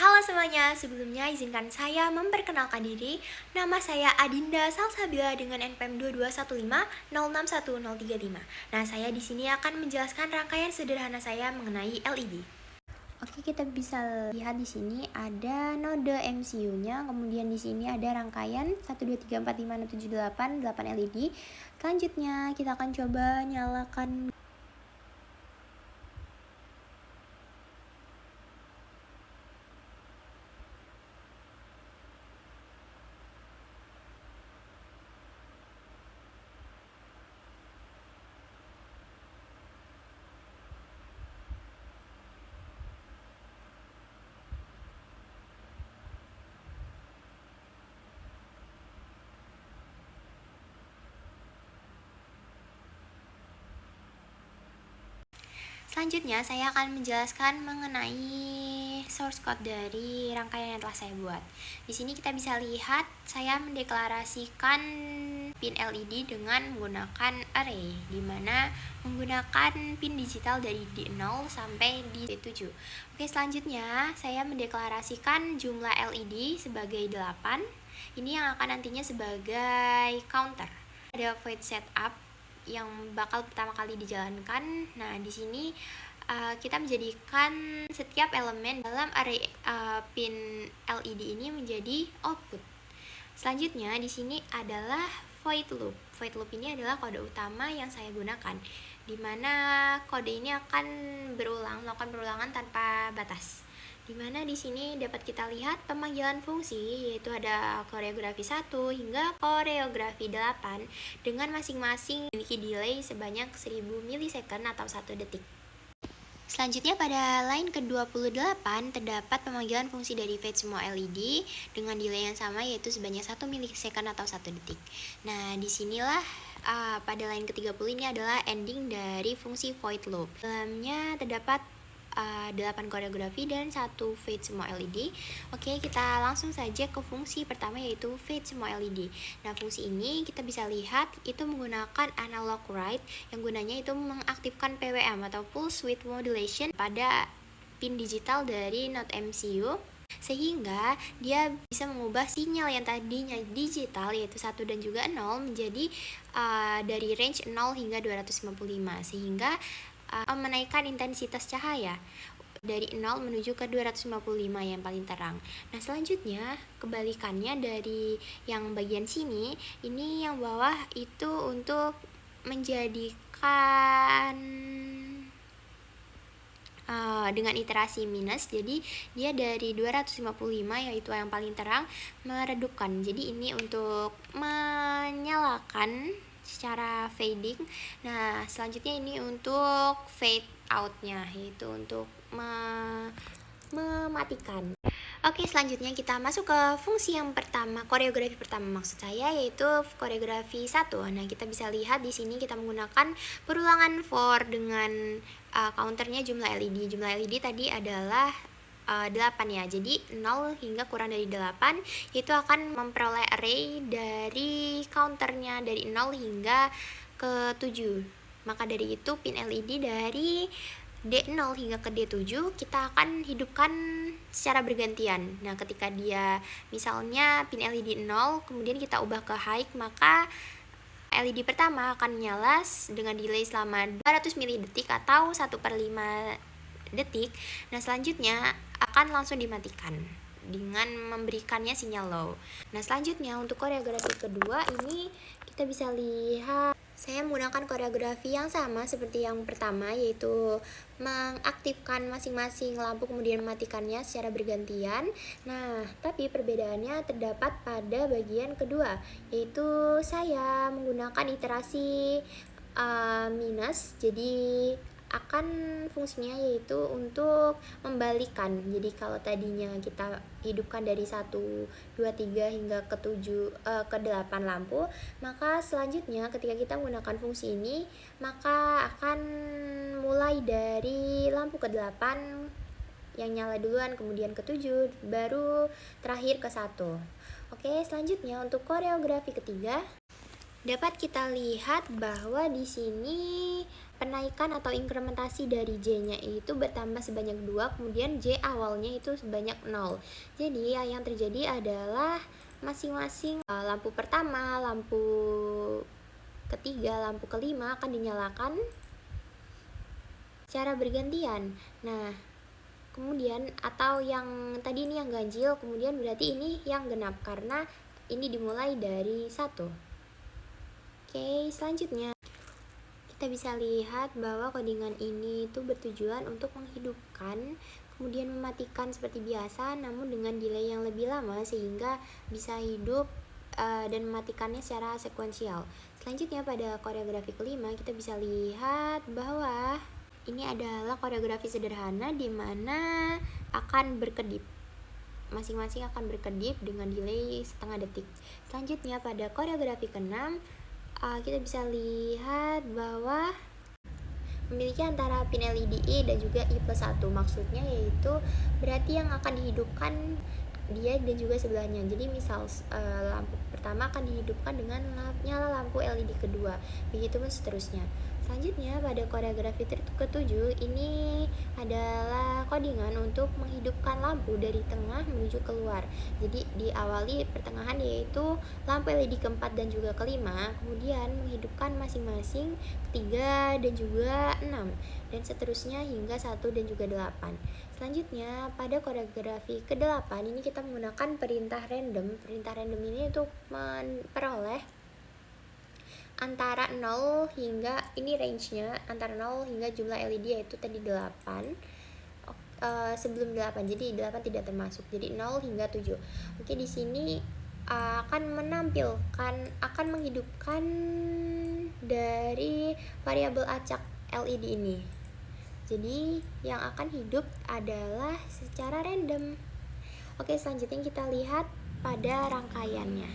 Halo semuanya, sebelumnya izinkan saya memperkenalkan diri. Nama saya Adinda Salsabila dengan NPM 2215061035. Nah, saya di sini akan menjelaskan rangkaian sederhana saya mengenai LED. Oke, kita bisa lihat di sini ada node MCU-nya, kemudian di sini ada rangkaian 1 2 3 4 5 6 7 8 LED. Selanjutnya, kita akan coba nyalakan. Selanjutnya, saya akan menjelaskan mengenai source code dari rangkaian yang telah saya buat. Di sini kita bisa lihat saya mendeklarasikan pin LED dengan menggunakan array, di mana menggunakan pin digital dari D0 sampai D7. Oke, selanjutnya saya mendeklarasikan jumlah LED sebagai 8. Ini yang akan nantinya sebagai counter. Ada void setup yang bakal pertama kali dijalankan. Nah, di sini kita menjadikan setiap elemen dalam array pin LED ini menjadi output. Selanjutnya di sini adalah void loop. Void loop ini adalah kode utama yang saya gunakan, di mana kode ini akan melakukan berulangan tanpa batas. Dimana di sini dapat kita lihat pemanggilan fungsi, yaitu ada koreografi 1 hingga koreografi 8 dengan masing-masing memiliki delay sebanyak 1000 milisecond atau 1 detik. Selanjutnya pada line ke-28 terdapat pemanggilan fungsi dari fade semua LED dengan delay yang sama, yaitu sebanyak 1 milisecond atau 1 detik. Nah, disinilah pada line ke-30 ini adalah ending dari fungsi void loop. Dalamnya terdapat 8 koreografi dan 1 fade semua LED. Oke, kita langsung saja ke fungsi pertama, yaitu fade semua LED. Nah, fungsi ini kita bisa lihat itu menggunakan analog write yang gunanya itu mengaktifkan PWM atau pulse width modulation pada pin digital dari node MCU, sehingga dia bisa mengubah sinyal yang tadinya digital yaitu 1 dan juga 0 menjadi dari range 0 hingga 255, sehingga menaikkan intensitas cahaya dari 0 menuju ke 255 yang paling terang. Nah, selanjutnya kebalikannya dari yang bagian sini, ini yang bawah itu untuk menjadikan dengan iterasi minus, jadi dia dari 255 yaitu yang paling terang meredupkan. Jadi ini untuk menyalakan secara fading. Nah, selanjutnya ini untuk fade outnya, yaitu untuk mematikan. Oke, selanjutnya kita masuk ke fungsi yang pertama, koreografi pertama maksud saya, yaitu koreografi 1. Nah, kita bisa lihat di sini kita menggunakan perulangan for dengan counternya jumlah LED. Jumlah LED tadi adalah 8 ya. Jadi 0 hingga kurang dari 8 itu akan memperoleh array dari counternya dari 0 hingga ke 7. Maka dari itu pin LED dari D0 hingga ke D7 kita akan hidupkan secara bergantian. Nah, ketika dia misalnya pin LED 0 kemudian kita ubah ke high, maka LED pertama akan nyala dengan delay selama 200 milidetik atau 1/5 detik. Nah, selanjutnya akan langsung dimatikan dengan memberikannya sinyal low. Nah, selanjutnya untuk koreografi kedua ini kita bisa lihat saya menggunakan koreografi yang sama seperti yang pertama, yaitu mengaktifkan masing-masing lampu kemudian mematikannya secara bergantian. Nah, tapi perbedaannya terdapat pada bagian kedua, yaitu saya menggunakan iterasi minus. Jadi akan fungsinya yaitu untuk membalikan. Jadi kalau tadinya kita hidupkan dari 1, 2, 3 hingga ke 7 ke 8 lampu, maka selanjutnya ketika kita menggunakan fungsi ini, maka akan mulai dari lampu ke-8 yang nyala duluan, kemudian ke-7, baru terakhir ke-1. Oke, selanjutnya untuk koreografi ketiga dapat kita lihat bahwa di sini penaikan atau inkrementasi dari J-nya itu bertambah sebanyak 2, kemudian J awalnya itu sebanyak 0. Jadi yang terjadi adalah masing-masing lampu pertama, lampu ketiga, lampu kelima akan dinyalakan secara bergantian. Nah, kemudian atau yang tadi ini yang ganjil, kemudian berarti ini yang genap karena ini dimulai dari 1. Oke, selanjutnya kita bisa lihat bahwa codingan ini itu bertujuan untuk menghidupkan kemudian mematikan seperti biasa, namun dengan delay yang lebih lama sehingga bisa hidup dan mematikannya secara sekuensial. Selanjutnya pada koreografi kelima kita bisa lihat bahwa ini adalah koreografi sederhana di mana akan berkedip. Masing-masing akan berkedip dengan delay setengah detik. Selanjutnya pada koreografi ke-6 kita bisa lihat bahwa memiliki antara pin LED I dan juga I+1. Maksudnya yaitu berarti yang akan dihidupkan dia dan juga sebelahnya. Jadi misal lampu pertama akan dihidupkan dengan nyala lampu LED kedua, begitu pun seterusnya. Selanjutnya pada koreografi ke-7 ini adalah codingan untuk menghidupkan lampu dari tengah menuju keluar. Jadi diawali pertengahan yaitu lampu LED keempat dan juga kelima, kemudian menghidupkan masing-masing ketiga dan juga 6, dan seterusnya hingga 1 dan juga 8. Selanjutnya pada koreografi ke-8 ini kita menggunakan perintah random. Perintah random ini untuk memperoleh antara 0 hingga, ini range-nya antara 0 hingga jumlah LED yaitu tadi 8. Sebelum 8, jadi 8 tidak termasuk. Jadi 0 hingga 7. Oke, di sini akan menghidupkan dari variabel acak LED ini. Jadi yang akan hidup adalah secara random. Oke, selanjutnya kita lihat pada rangkaiannya.